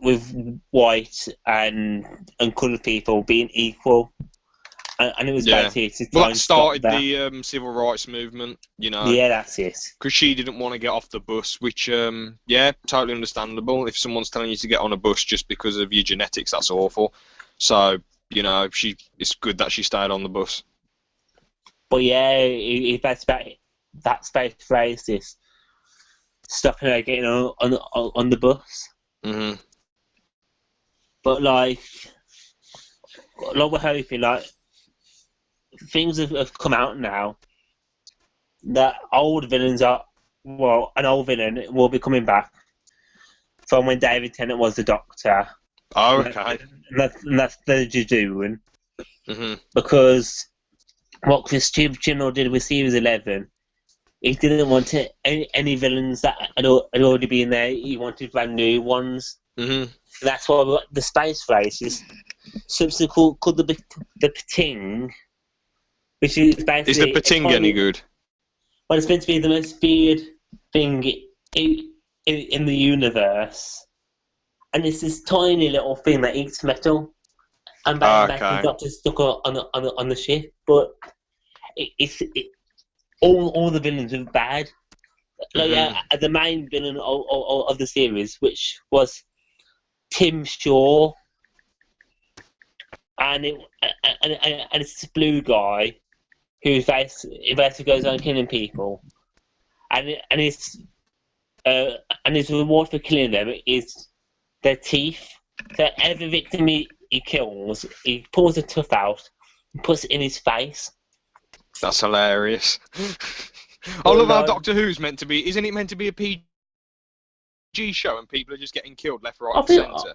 S2: with white and coloured people being equal, and it was basically
S1: that started the civil rights movement, you know.
S2: Yeah, that's it.
S1: Because she didn't want to get off the bus, which totally understandable. If someone's telling you to get on a bus just because of your genetics, that's awful. So you know, it's good that she stayed on the bus.
S2: But yeah, that's that space racist. Stopping her getting on the bus. But like we're hoping, like things have come out now that old villains an old villain will be coming back from when David Tennant was the Doctor.
S1: Oh, okay.
S2: And that's the doing. Because what Chris Chibnall did with Series 11, he didn't want any villains that had already been there. He wanted brand new ones. That's why we got the space races. Something called the Pting, which is basically.
S1: Is the Pting any good?
S2: Well, it's meant to be the most weird thing in the universe. And it's this tiny little thing that eats metal, and basically got just stuck on the ship. But all the villains are bad. Like the main villain of the series, which was Tim Shaw, and it's this blue guy who basically goes on killing people, and his reward for killing them is their teeth. So every victim he kills, he pulls a tooth out and puts it in his face.
S1: That's hilarious. I love how Doctor Who's meant to be. Isn't it meant to be a PG show and people are just getting killed left, right, and centre?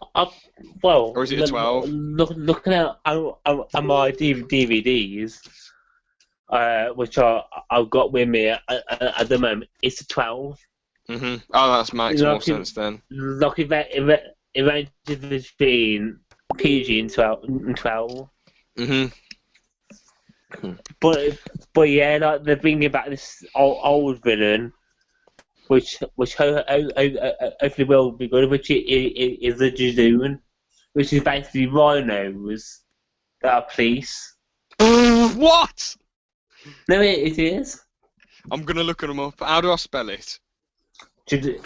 S1: Or is it a 12?
S2: Looking at my DVDs, which I've got with me at the moment, it's a 12.
S1: Oh, that makes more sense then.
S2: Look, it ranges between PG and 12. But yeah, like they're bringing back this old villain, which hopefully will be good, which is the Judoon, which is basically rhinos that are police.
S1: What?
S2: No, it is.
S1: I'm gonna look them up. How do I spell it?
S2: Jud,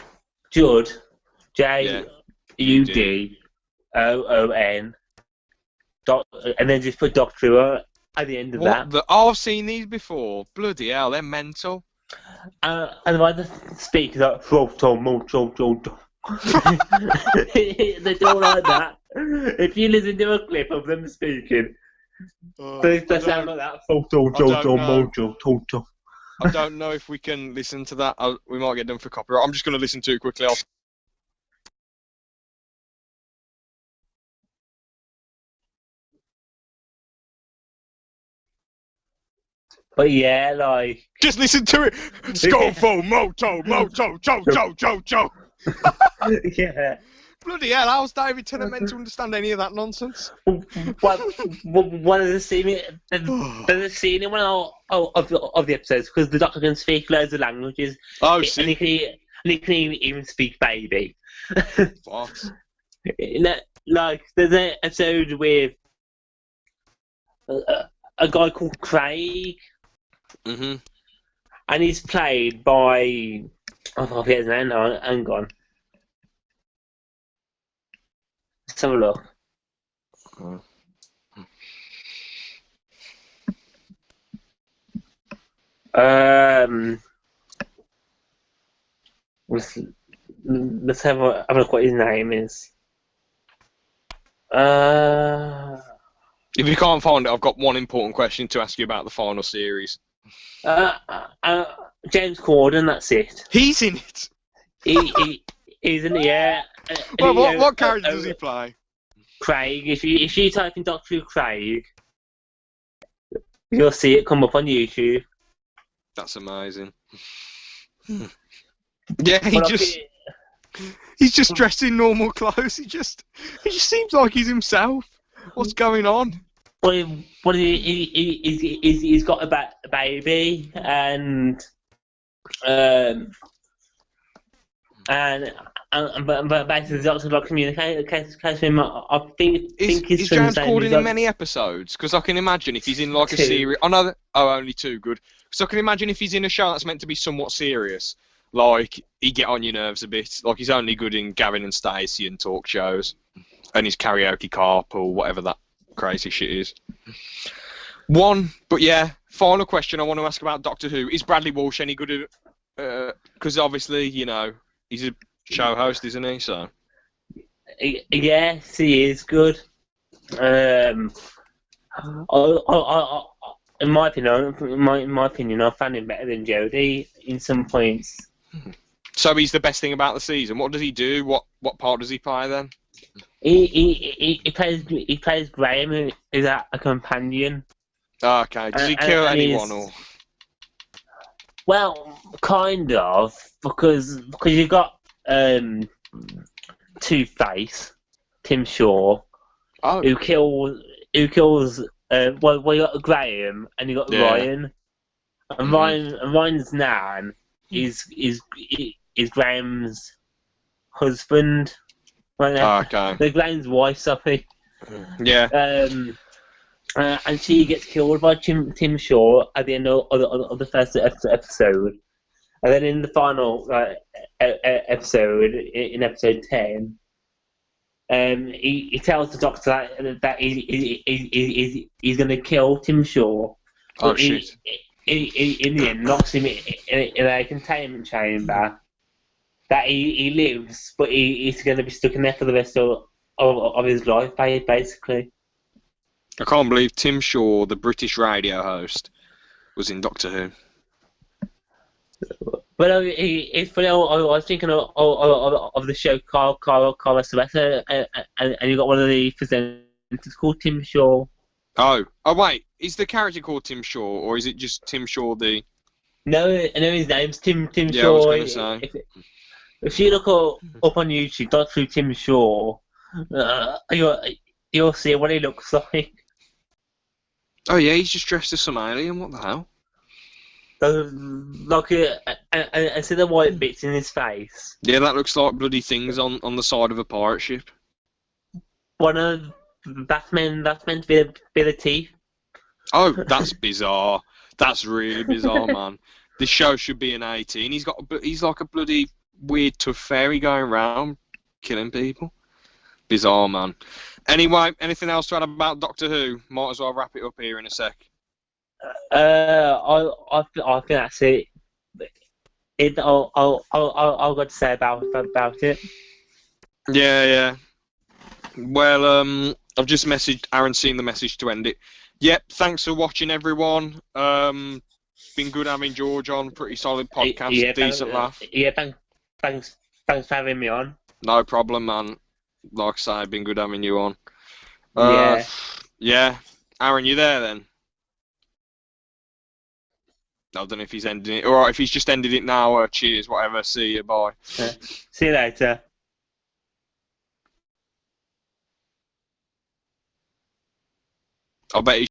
S2: JUDOON, and then just put Doctor at the end of that.
S1: I've seen these before. Bloody hell, they're mental.
S2: And when the speaker's like, they do like that. If you listen to a clip of them speaking, they sound like that.
S1: I don't know if we can listen to that. We might get done for copyright. I'm just going to listen to it quickly.
S2: But yeah, like...
S1: Just listen to it! Scofo, Moto, Cho.
S2: Yeah.
S1: Bloody hell, how's David Tennant meant to understand any of that nonsense?
S2: One of the scene, there's a scene in one of the episodes because the Doctor can speak loads of languages.
S1: Oh,
S2: and
S1: see.
S2: he can even speak baby.
S1: Fox.
S2: Like there's an episode with a guy called Craig,
S1: Mm-hmm.
S2: and he's played by I forget his name now. Hang on. Let's have a look. Let's have a look what his name is.
S1: If you can't find it, I've got one important question to ask you about the final series.
S2: James Corden, that's it.
S1: He's in it!
S2: He's in it, yeah.
S1: Well, what character does he play?
S2: Craig. If you type in Doctor Who Craig, you'll see it come up on YouTube.
S1: That's amazing. Yeah, he's just dressed in normal clothes. He just seems like he's himself. What's going on?
S2: Well, he's got a baby, and but basically the Doctor like communicates with him. I think
S1: Is James Corden in many episodes? Because I can imagine if he's in like a series. I know that. Oh, only two. Good. So I can imagine if he's in a show that's meant to be somewhat serious, like he get on your nerves a bit. Like he's only good in Gavin and Stacey and talk shows, and his karaoke carpool, whatever that crazy shit is. But yeah, final question I want to ask about Doctor Who: is Bradley Walsh any good at? Because obviously, you know, he's a show host, isn't he? So.
S2: Yes, he is good. In my opinion, I found him better than Jodie in some points.
S1: So he's the best thing about the season. What does he do? What part does he play then?
S2: He plays Graham, who's a companion.
S1: Oh, okay. Does he kill anyone or?
S2: Well, kind of, because you've got Two-Face, Tim Shaw, who kills. Well, you got Graham and you got Ryan, and Ryan's nan is Graham's husband. Right now.
S1: Okay.
S2: The Graham's wife, sorry.
S1: Yeah.
S2: And she gets killed by Tim Shaw at the end of the first episode, and then in the final episode, in episode 10. He tells the Doctor that he's going to kill Tim Shaw.
S1: Oh, shit.
S2: In the end, locks him in a containment chamber that he lives, but he's going to be stuck in there for the rest of his life, basically.
S1: I can't believe Tim Shaw, the British radio host, was in Doctor Who.
S2: Well, it's funny. I was thinking of the show Carl Sweater, and you got one of the presenters called Tim Shaw.
S1: Oh, wait. Is the character called Tim Shaw, or is it just Tim Shaw the...
S2: No, I know his name's Tim Shaw.
S1: Yeah, I was going to say.
S2: If you look up on YouTube, Dr. Tim Shaw, you'll see what he looks like.
S1: Oh, yeah, he's just dressed as some alien. What the hell?
S2: Like I see the white bits in his face.
S1: Yeah, that looks like bloody things on the side of a pirate ship.
S2: That's meant to be the teeth.
S1: Oh, that's bizarre. That's really bizarre, man. This show should be an 18. He's like a bloody weird tough fairy going around killing people. Bizarre, man. Anyway, anything else to add about Doctor Who? Might as well wrap it up here in a sec.
S2: I think that's it. I'll got to say about it.
S1: Yeah. Well, I've just messaged Aaron, seen the message to end it. Yep, thanks for watching, everyone. Been good having George on. Pretty solid podcast.
S2: Yeah,
S1: Decent laugh.
S2: Yeah, thanks for having me on.
S1: No problem, man. Like I say, been good having you on.
S2: Yeah.
S1: Yeah. Aaron, you there then? I don't know if he's ending it. Or if he's just ended it now. Cheers, whatever. See you, bye.
S2: See you later.
S1: I bet he